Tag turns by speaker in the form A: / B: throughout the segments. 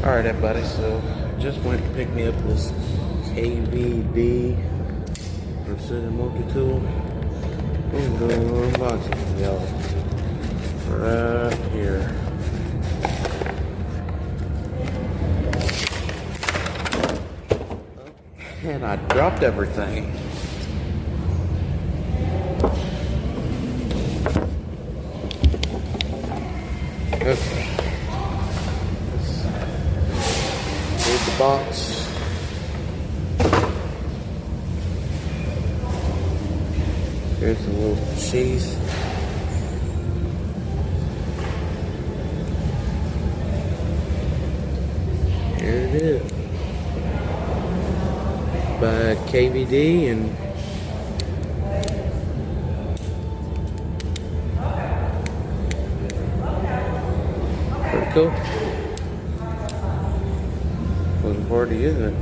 A: Alright everybody, so just went to pick me up this KVD Precision Multi-Tool. I'm going to unbox it for y'all right here. And I dropped everything. Okay. Here's the box. Here's the little sheath. Here it is. By KVD and pretty cool. Looking forward to using it.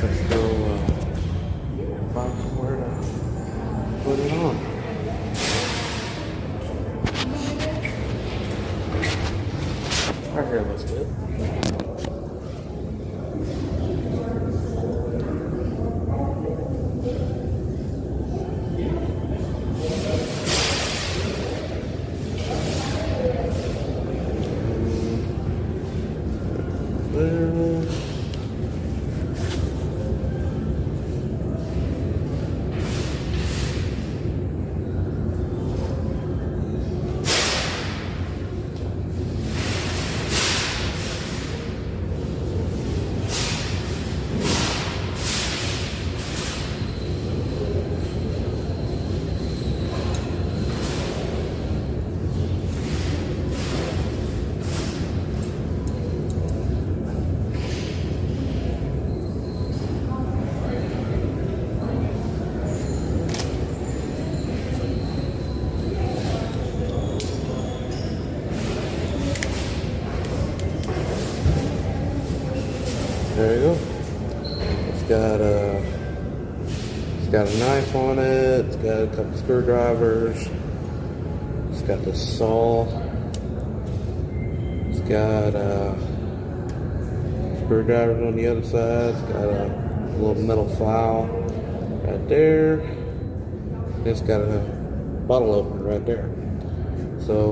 A: Let's go find somewhere to put it on. Right here looks good. There you go. It's got a knife on it. It's got a couple screwdrivers. It's got the saw. It's got screwdrivers on the other side. It's got a little metal file right there. It's got a bottle opener right there.